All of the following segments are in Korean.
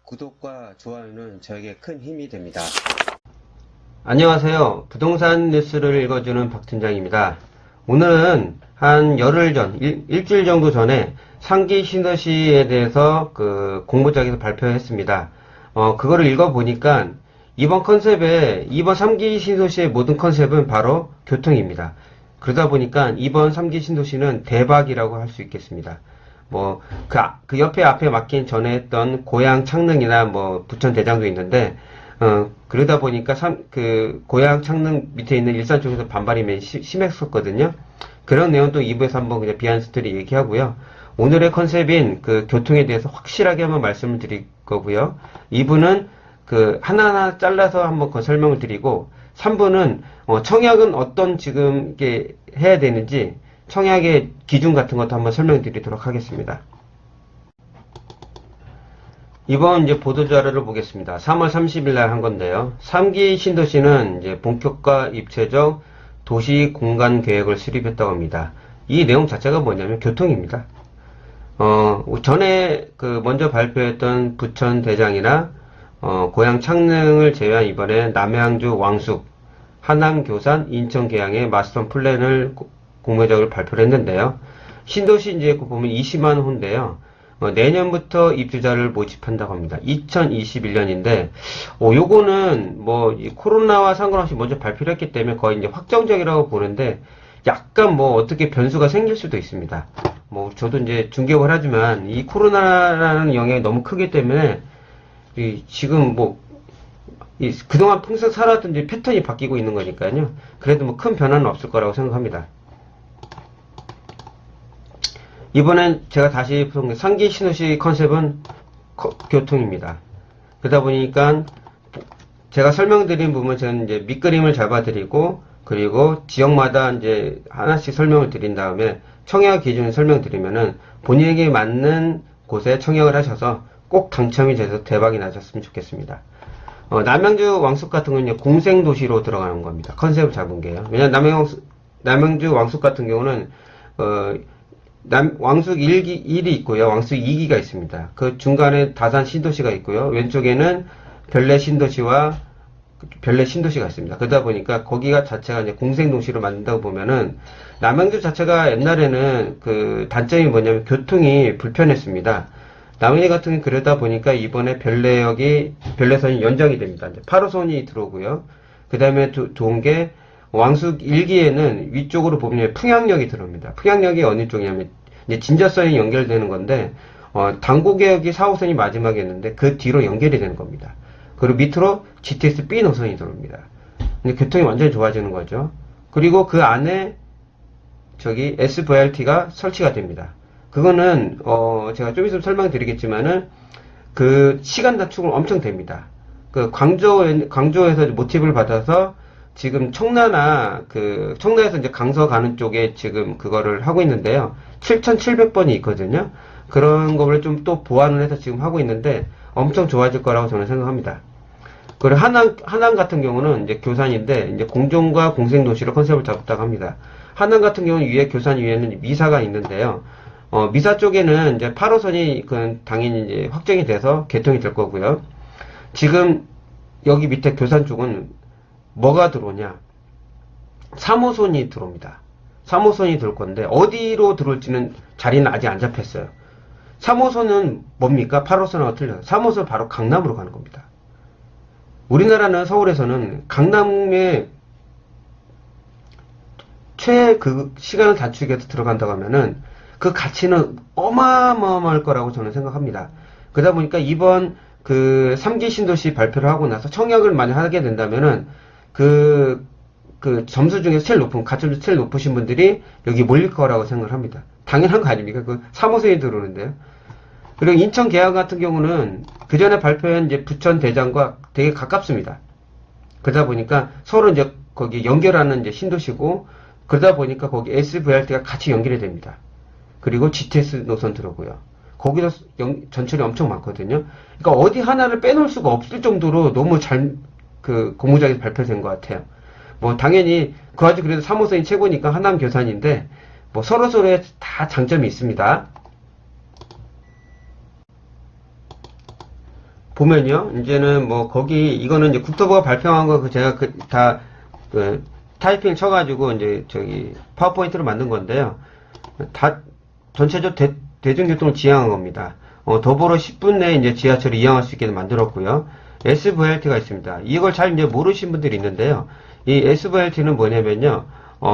구독과 좋아요는 저에게 큰 힘이 됩니다. 안녕하세요. 부동산 뉴스를 읽어주는 박팀장입니다. 오늘은 한 열흘 전, 일주일 정도 전에 상기 신도시에 대해서 공모장에서 발표했습니다. 그거를 읽어보니까 이번 3기 신도시의 모든 컨셉은 바로 교통입니다. 그러다 보니까 이번 3기 신도시는 대박이라고 할 수 있겠습니다. 그 옆에 앞에 맡긴 전에 했던 고양 창릉이나 부천 대장도 있는데, 그러다 보니까 고양 창릉 밑에 있는 일산 쪽에서 반발이 매우 심했었거든요. 그런 내용도 2부에서 한번 그냥 비하인드 스토리 얘기하고요. 오늘의 컨셉인 교통에 대해서 확실하게 한번 말씀을 드릴 거고요. 2부는 하나하나 잘라서 한번 설명을 드리고, 3부는 청약은 어떤 지금 이게 해야 되는지 청약의 기준 같은 것도 한번 설명드리도록 하겠습니다. 이번 이제 보도자료를 보겠습니다. 3월 30일 날 한 건데요. 3기 신도시는 이제 본격화 입체적 도시 공간 계획을 수립했다고 합니다. 이 내용 자체가 뭐냐면 교통입니다. 전에 먼저 발표했던 부천 대장이나 고양 창릉을 제외한 이번에 남양주 왕숙, 하남 교산, 인천 계양의 마스터 플랜을 공모적으로 발표를 했는데요. 신도시 이제 보면 20만 호인데요. 내년부터 입주자를 모집한다고 합니다. 2021년인데, 요거는 이 코로나와 상관없이 먼저 발표를 했기 때문에 거의 이제 확정적이라고 보는데, 약간 어떻게 변수가 생길 수도 있습니다. 저도 이제 중개업을 하지만, 이 코로나라는 영향이 너무 크기 때문에, 지금 그동안 평생 살았던 이제 패턴이 바뀌고 있는 거니까요. 그래도 큰 변화는 없을 거라고 생각합니다. 이번엔 제가 다시 상기 신도시 컨셉은 교통입니다. 그러다 보니까 제가 설명드린 부분 저는 이제 밑그림을 잡아드리고 그리고 지역마다 이제 하나씩 설명을 드린 다음에 청약 기준을 설명드리면은 본인에게 맞는 곳에 청약을 하셔서 꼭 당첨이 돼서 대박이 나셨으면 좋겠습니다. 남양주 왕숙 같은 경우는 공생도시로 들어가는 겁니다. 컨셉을 잡은 게요. 왜냐면 남양주 왕숙 같은 경우는 왕숙 1이 있고요. 왕숙 2기가 있습니다. 그 중간에 다산 신도시가 있고요. 왼쪽에는 별내 신도시가 있습니다. 그러다 보니까 거기가 자체가 이제 공생도시로 만든다고 보면은 남양주 자체가 옛날에는 단점이 뭐냐면 교통이 불편했습니다. 남양주 같은 경우는 그러다 보니까 이번에 별내선이 연장이 됩니다. 이제 8호선이 들어오고요. 그 다음에 좋은 게 왕숙 1기에는 위쪽으로 보면 풍양역이 들어옵니다. 풍양역이 어느 쪽이냐면 이제 진저선이 연결되는 건데 당고개역이 4호선이 마지막에 있는데 그 뒤로 연결이 되는 겁니다. 그리고 밑으로 GTX B 노선이 들어옵니다. 근데 교통이 완전히 좋아지는 거죠. 그리고 그 안에 SVRT가 설치가 됩니다. 그거는 제가 좀 있으면 설명드리겠지만은 시간 단축을 엄청 됩니다. 광주에서 모티브를 받아서 지금 청라에서 이제 강서 가는 쪽에 지금 그거를 하고 있는데요. 7,700번이 있거든요. 그런 거를 좀 또 보완을 해서 지금 하고 있는데 엄청 좋아질 거라고 저는 생각합니다. 그리고 하남 같은 경우는 이제 교산인데 이제 공종과 공생도시로 컨셉을 잡았다고 합니다. 하남 같은 경우는 교산 위에는 미사가 있는데요. 미사 쪽에는 이제 8호선이 당연히 이제 확정이 돼서 개통이 될 거고요. 지금 여기 밑에 교산 쪽은 뭐가 들어오냐? 3호선이 들어옵니다. 3호선이 들어올 건데 어디로 들어올지는 자리는 아직 안 잡혔어요. 3호선은 뭡니까? 8호선하고 틀려요. 3호선 바로 강남으로 가는 겁니다. 우리나라는 서울에서는 강남에 시간을 단축해서 들어간다고 하면은 그 가치는 어마어마할 거라고 저는 생각합니다. 그러다 보니까 이번 3기 신도시 발표를 하고 나서 청약을 만약 하게 된다면은 점수 중에서 가점수 제일 높으신 분들이 여기 몰릴 거라고 생각을 합니다. 당연한 거 아닙니까? 3호선이 들어오는데요. 그리고 인천 계양 같은 경우는 그 전에 발표한 이제 부천 대장과 되게 가깝습니다. 그러다 보니까 서로 이제 거기 연결하는 이제 신도시고, 그러다 보니까 거기 SVRT가 같이 연결이 됩니다. 그리고 GTX 노선 들어오고요. 거기서 전철이 엄청 많거든요. 그러니까 어디 하나를 빼놓을 수가 없을 정도로 너무 공모장에서 발표된 것 같아요. 당연히 아주 그래도 3호선이 최고니까 하남 교산인데 서로서로의 다 장점이 있습니다. 보면요. 이제는 뭐 거기 이거는 이제 국토부가 발표한 거 제가 타이핑 쳐가지고 이제 저기 파워포인트로 만든 건데요. 다 전체적 대중교통을 지향한 겁니다. 더불어 10분 내에 이제 지하철을 이용할 수 있게 만들었고요. SVLT가 있습니다. 이걸 잘 이제 모르신 분들이 있는데요. 이 SVLT는 뭐냐면요.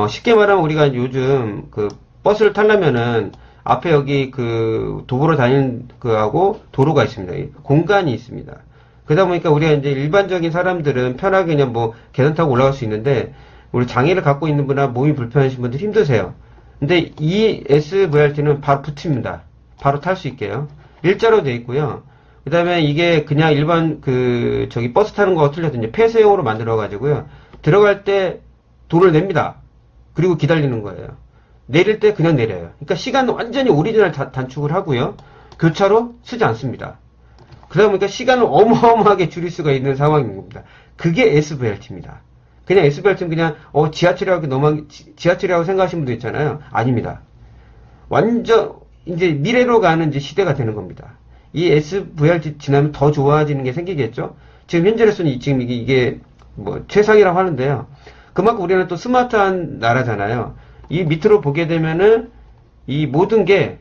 쉽게 말하면 우리가 요즘 그 버스를 타려면은 앞에 여기 그 도보로 다니는 거하고 도로가 있습니다. 공간이 있습니다. 그러다 보니까 우리가 이제 일반적인 사람들은 편하게 그냥 뭐 계단 타고 올라갈 수 있는데 우리 장애를 갖고 있는 분이나 몸이 불편하신 분들 힘드세요. 근데 이 SVRT는 바로 붙입니다. 바로 탈 수 있게요. 일자로 되어 있고요. 그 다음에 이게 그냥 일반 저기 버스 타는 거와 틀려서 이제 폐쇄형으로 만들어 가지고요. 들어갈 때 돈을 냅니다. 그리고 기다리는 거예요. 내릴 때 그냥 내려요. 그러니까 시간은 완전히 오리지널 단축을 하고요. 교차로 쓰지 않습니다. 그러다 보니까 시간을 어마어마하게 줄일 수가 있는 상황인 겁니다. 그게 SVRT입니다. 그냥 SVRT는 그냥 지하철이라고 생각하시는 분도 있잖아요. 아닙니다. 완전 이제 미래로 가는 이제 시대가 되는 겁니다. 이 SVRT 지나면 더 좋아지는 게 생기겠죠. 지금 현재로서는 지금 이게 뭐 최상이라고 하는데요. 그만큼 우리는 또 스마트한 나라잖아요. 이 밑으로 보게 되면은 이 모든 게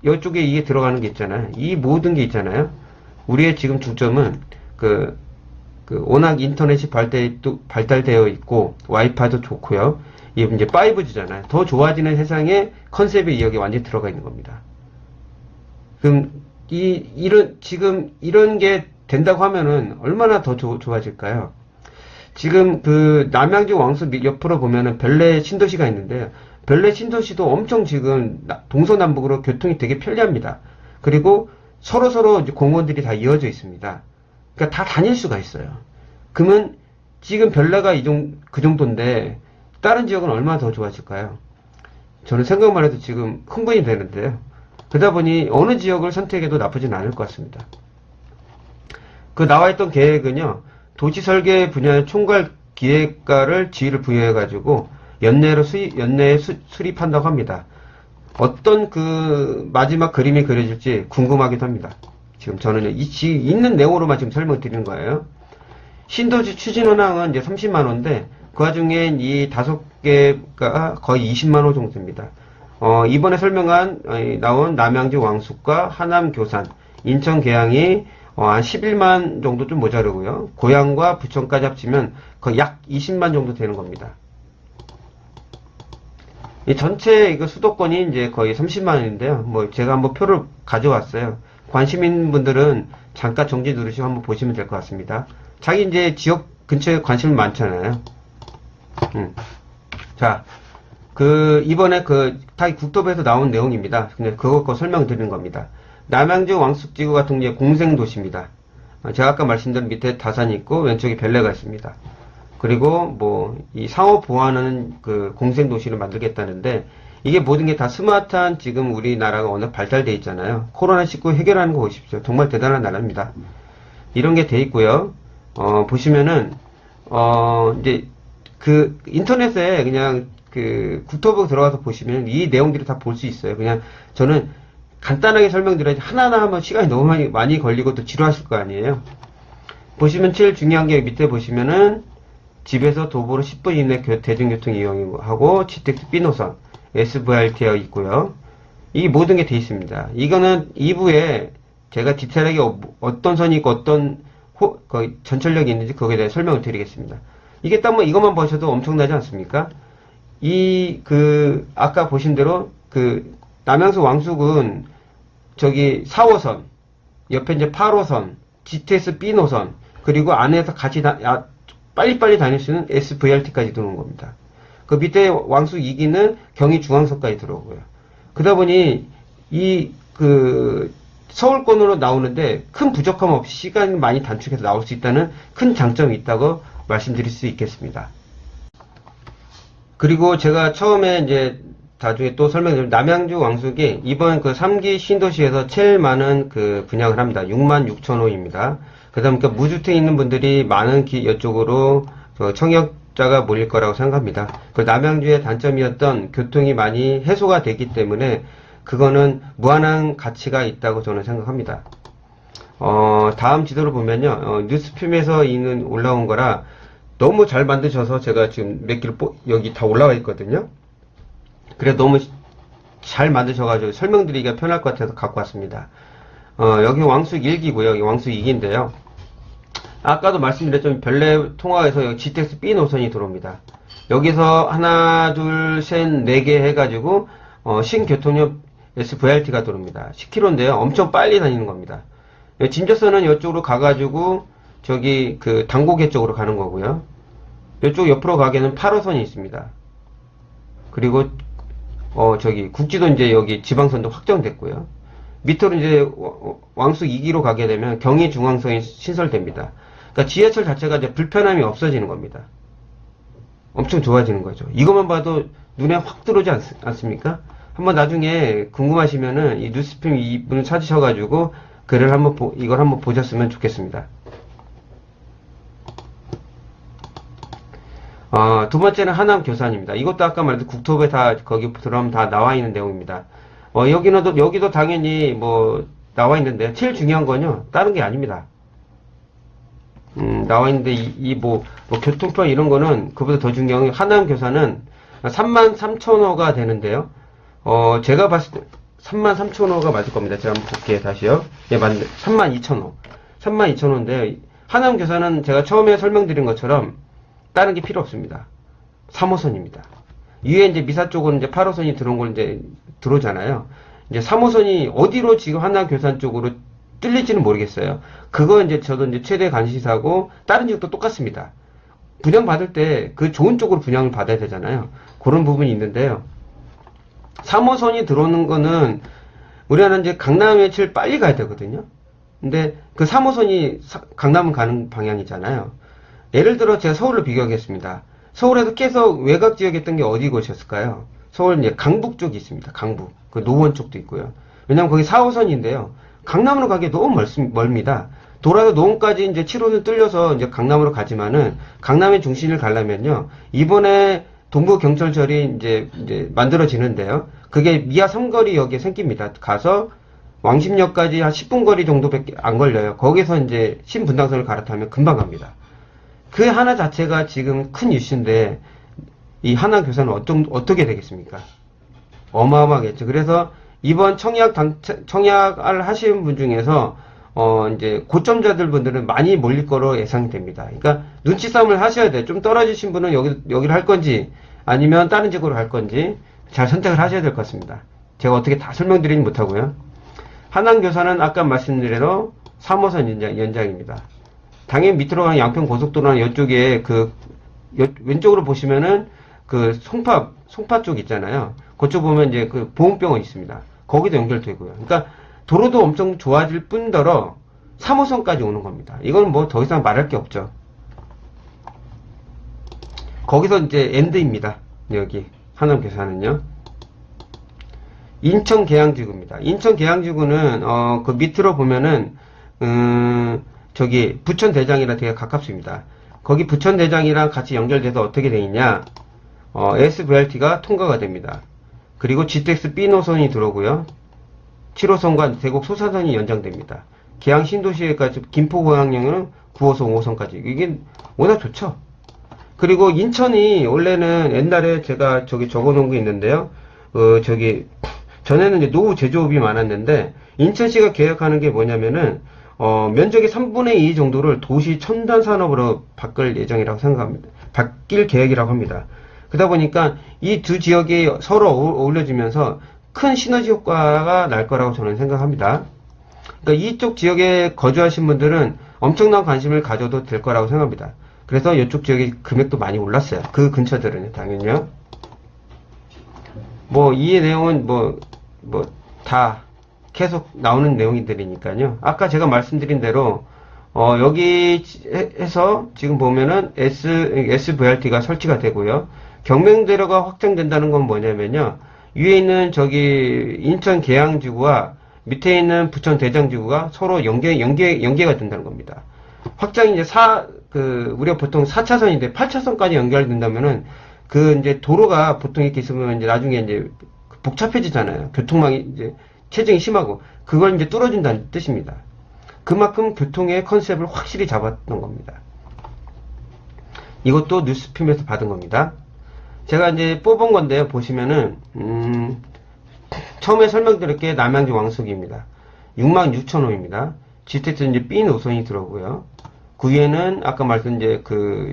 이쪽에 이게 들어가는 게 있잖아요. 이 모든 게 있잖아요. 우리의 지금 중점은 워낙 인터넷이 발달되어 있고 와이파이도 좋고요. 이게 이제 5G잖아요. 더 좋아지는 세상에 컨셉이 여기 완전히 들어가 있는 겁니다. 그럼 지금 이런 게 된다고 하면은 얼마나 더 좋아질까요? 지금 남양주 왕수 옆으로 보면은 별내 신도시가 있는데요. 별내 신도시도 엄청 지금 동서남북으로 교통이 되게 편리합니다. 그리고 서로 이제 공원들이 다 이어져 있습니다. 그러니까 다 다닐 수가 있어요. 그러면 지금 별내가 그 정도인데 다른 지역은 얼마나 더 좋아질까요? 저는 생각만 해도 지금 흥분이 되는데요. 그러다 보니 어느 지역을 선택해도 나쁘진 않을 것 같습니다. 나와있던 계획은요. 도시 설계 분야의 총괄 기획가를 지위를 부여해가지고 연내에 수립한다고 합니다. 어떤 마지막 그림이 그려질지 궁금하기도 합니다. 지금 저는 있는 내용으로만 지금 설명을 드리는 거예요. 신도시 추진 현황은 이제 30만호인데 그 와중에 이 5개가 거의 20만호 정도 됩니다. 이번에 나온 남양주 왕숙과 하남 교산, 인천 계양이 한 11만 정도 좀 모자르고요. 고양과 부천까지 합치면 거의 약 20만 정도 되는 겁니다. 이 전체 수도권이 이제 거의 30만인데요. 뭐 제가 한번 표를 가져왔어요. 관심 있는 분들은 잠깐 정지 누르시고 한번 보시면 될 것 같습니다. 자기 이제 지역 근처에 관심 많잖아요. 자, 이번에 다 국토부에서 나온 내용입니다. 근데 그거 설명드리는 겁니다. 남양주 왕숙지구 같은 게 공생도시입니다. 제가 아까 말씀드린 밑에 다산이 있고 왼쪽에 별내가 있습니다. 그리고 이 상호 보완하는 공생도시를 만들겠다는데 이게 모든 게 다 스마트한 지금 우리나라가 워낙 발달되어 있잖아요. 코로나19 해결하는 거 보십시오. 정말 대단한 나라입니다. 이런 게 돼 있고요. 보시면은 이제 인터넷에 그냥 국토부 들어가서 보시면 이 내용들이 다 볼 수 있어요. 그냥 저는 간단하게 설명드려야지 하나하나 하면 시간이 너무 많이 걸리고 또 지루하실 거 아니에요. 보시면 제일 중요한 게 밑에 보시면은 집에서 도보로 10분 이내 대중교통 이용하고 GTX B노선 SVRT가 있고요. 이 모든 게 돼 있습니다. 이거는 2부에 제가 디테일하게 어떤 선이 있고 어떤 전철력이 있는지 거기에 대해 설명을 드리겠습니다. 이게 딱 이것만 보셔도 엄청나지 않습니까? 아까 보신 대로 남양수 왕숙은 저기 4호선, 옆에 이제 8호선, GTX B 노선, 그리고 안에서 같이 빨리빨리 다닐 수 있는 SVRT까지 들어온 겁니다. 그 밑에 왕숙 2기는 경의중앙선까지 들어오고요. 그러다 보니 서울권으로 나오는데 큰 부족함 없이 시간 많이 단축해서 나올 수 있다는 큰 장점이 있다고 말씀드릴 수 있겠습니다. 그리고 제가 처음에 이제 나중에 또 설명드리면 남양주 왕숙이 이번 3기 신도시에서 제일 많은 분양을 합니다. 66,000호입니다. 그러다 보니까 무주택에 있는 분들이 많은 이쪽으로 청약자가 몰릴 거라고 생각합니다. 남양주의 단점이었던 교통이 많이 해소가 되기 때문에 그거는 무한한 가치가 있다고 저는 생각합니다. 다음 지도를 보면요, 뉴스핌에서 있는 올라온 거라 너무 잘 만드셔서 제가 지금 몇 개를 여기 다 올라와 있거든요. 그래 너무 잘 만드셔가지고 설명드리기가 편할 것 같아서 갖고 왔습니다. 여기 왕숙 1기고요. 여기 왕숙 2기인데요. 아까도 말씀드렸지만 별내 통화에서 여기 GTX B 노선이 들어옵니다. 여기서 하나, 둘, 셋, 네 개 해가지고 신교통역 SVRT가 들어옵니다. 10km인데요. 엄청 빨리 다니는 겁니다. 진저선은 이쪽으로 가가지고 저기 그 당고개 쪽으로 가는 거고요. 이쪽 옆으로 가게는 8호선이 있습니다. 그리고 저기 국지도 이제 여기 지방선도 확정됐고요. 밑으로 이제 왕숙 2기로 가게 되면 경의중앙선이 신설됩니다. 그러니까 지하철 자체가 이제 불편함이 없어지는 겁니다. 엄청 좋아지는 거죠. 이것만 봐도 눈에 확 들어오지 않습니까? 한번 나중에 궁금하시면은 이 뉴스핌 이분을 찾으셔가지고 글을 이걸 한번 보셨으면 좋겠습니다. 두 번째는 하남 교산입니다. 이것도 아까 말했던 국토부에 다 거기 들어가면 다 나와 있는 내용입니다. 여기도 당연히 뭐 나와 있는데 제일 중요한 건요 다른 게 아닙니다. 나와 있는데 뭐 교통편 이런 거는 그보다 더 중요한 게 하남 교산은 33,000호가 되는데요. 제가 봤을 때 33,000호가 맞을 겁니다. 제가 한번 볼게요. 다시요. 예, 맞네. 32,000호. 32,000호인데요. 하남 교산은 제가 처음에 설명드린 것처럼 다른 게 필요 없습니다. 3호선입니다. 위에 이제 미사 쪽으로 이제 8호선이 들어온 걸 이제 들어오잖아요. 이제 3호선이 어디로 지금 하남 교산 쪽으로 뚫릴지는 모르겠어요. 그거 이제 저도 이제 최대 관심사고 다른 지역도 똑같습니다. 분양 받을 때 그 좋은 쪽으로 분양을 받아야 되잖아요. 그런 부분이 있는데요. 3호선이 들어오는 거는 우리나라는 이제 강남에 제일 빨리 가야 되거든요. 근데 그 3호선이 강남을 가는 방향이잖아요. 예를 들어 제가 서울로 비교하겠습니다. 서울에서 계속 외곽 지역에 있던 게 어디 곳이었을까요? 서울 이제 강북 쪽이 있습니다. 강북. 그 노원 쪽도 있고요. 왜냐면 거기 4호선인데요. 강남으로 가기 너무 멀습니다. 돌아서 노원까지 이제 7호선 뚫려서 이제 강남으로 가지만은 강남의 중심을 가려면요. 이번에 동부경철철이 이제 만들어지는데요. 그게 미아 삼거리역에 생깁니다. 가서 왕십역까지 한 10분 거리 정도밖에 안 걸려요. 거기서 이제 신분당선을 갈아타면 금방 갑니다. 그 하나 자체가 지금 큰 이슈인데 이 하남 교산은 어떻게 되겠습니까? 어마어마하겠죠. 그래서 이번 청약을 하시는 분 중에서 이제 고점자들 분들은 많이 몰릴 거로 예상이 됩니다. 그러니까 눈치 싸움을 하셔야 돼요. 좀 떨어지신 분은 여기를 할 건지 아니면 다른 지역으로 갈 건지 잘 선택을 하셔야 될 것 같습니다. 제가 어떻게 다 설명드리지 못하고요. 하남 교산은 아까 말씀드린 대로 3호선 연장입니다. 당연히 밑으로 가는 양평 고속도로나 이쪽에 왼쪽으로 보시면은 그 송파 쪽 있잖아요. 그쪽 보면 이제 그 보훈병원 있습니다. 거기도 연결되고요. 그러니까 도로도 엄청 좋아질 뿐더러 3호선까지 오는 겁니다. 이건 뭐 더 이상 말할 게 없죠. 거기서 이제 엔드입니다. 여기 하남 교산은요. 인천 계양지구입니다. 인천 계양지구는 그 밑으로 보면은 저기 부천대장이랑 되게 가깝습니다. 거기 부천대장이랑 같이 연결돼서 어떻게 되느냐, SVRT가 통과가 됩니다. 그리고 GTX B 노선이 들어오고요. 7호선과 대곡 소사선이 연장됩니다. 계양 신도시에까지 김포공항역은 9호선, 5호선까지. 이게 워낙 좋죠. 그리고 인천이 원래는 옛날에 제가 저기 적어놓은 게 있는데요. 전에는 이제 노후 제조업이 많았는데 인천시가 계획하는 게 뭐냐면은 면적의 3분의 2 정도를 도시 첨단 산업으로 바꿀 예정이라고 생각합니다. 바뀔 계획이라고 합니다. 그러다 보니까 이 두 지역이 서로 어울려지면서 큰 시너지 효과가 날 거라고 저는 생각합니다. 그러니까 이쪽 지역에 거주하신 분들은 엄청난 관심을 가져도 될 거라고 생각합니다. 그래서 이쪽 지역의 금액도 많이 올랐어요. 그 근처들은 당연히요. 뭐 이 내용은 다 계속 나오는 내용들이니까요. 아까 제가 말씀드린 대로 여기 해서 지금 보면은 SVRT가 설치가 되고요. 경맹대로가 확장된다는 건 뭐냐면요. 위에 있는 저기 인천 계양지구와 밑에 있는 부천 대장지구가 서로 연계가 된다는 겁니다. 확장이 이제 우리가 보통 4차선인데 8차선까지 연결된다면은 이제 도로가 보통 이렇게 있으면 이제 나중에 이제 복잡해지잖아요. 교통망이 이제 체증이 심하고 그걸 이제 뚫어준다는 뜻입니다. 그만큼 교통의 컨셉을 확실히 잡았던 겁니다. 이것도 뉴스핌에서 받은 겁니다. 제가 이제 뽑은 건데요. 보시면은 처음에 설명드릴게 남양주 왕숙입니다. 66,000호입니다. GTX 이제 B 노선이 들어오고요. 그 위에는 아까 말씀 이제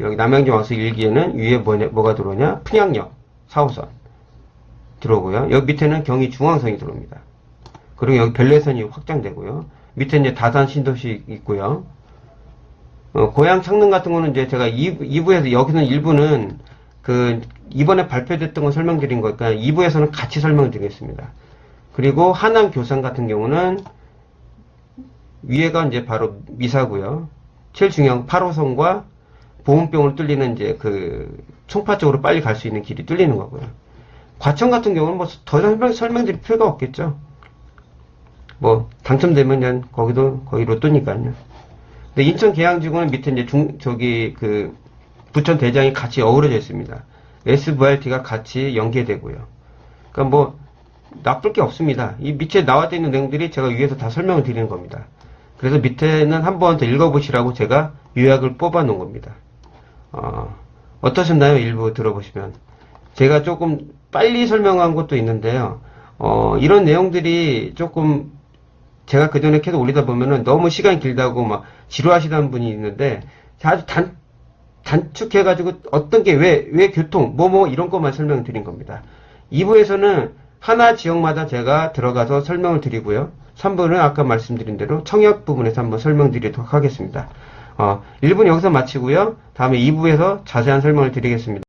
여기 남양주 왕숙 1기에는 위에 뭐가 들어오냐? 평양역 4호선 들어오고요. 여기 밑에는 경의 중앙선이 들어옵니다. 그리고 여기 별내선이 확장되고요. 밑에 이제 다산 신도시 있고요. 고양 창릉 같은 거는 이제 제가 2부에서 여기는 일부는 이번에 발표됐던 거 설명드린 거니까 2부에서는 같이 설명드리겠습니다. 그리고 하남 교산 같은 경우는 위에가 이제 바로 미사고요. 제일 중요한 8호선과 보온병을 뚫리는 이제 송파 쪽으로 빨리 갈 수 있는 길이 뚫리는 거고요. 과천 같은 경우는 뭐 더 설명드릴 필요가 없겠죠. 뭐 당첨되면 그냥 거기 로또니까요. 근데 인천 계양지구는 밑에 이제 부천 대장이 같이 어우러져 있습니다. SVRT가 같이 연계되고요. 그러니까 뭐 나쁠 게 없습니다. 이 밑에 나와 있는 내용들이 제가 위에서 다 설명을 드리는 겁니다. 그래서 밑에는 한 번 더 읽어보시라고 제가 요약을 뽑아 놓은 겁니다. 어떠셨나요? 일부 들어보시면. 제가 조금 빨리 설명한 것도 있는데요. 이런 내용들이 조금 제가 그전에 계속 올리다 보면은 너무 시간이 길다고 막 지루하시다는 분이 있는데 아주 단축해가지고 어떤 게 왜 교통, 이런 것만 설명을 드린 겁니다. 2부에서는 하나 지역마다 제가 들어가서 설명을 드리고요. 3부는 아까 말씀드린 대로 청약 부분에서 한번 설명드리도록 하겠습니다. 1부는 여기서 마치고요. 다음에 2부에서 자세한 설명을 드리겠습니다.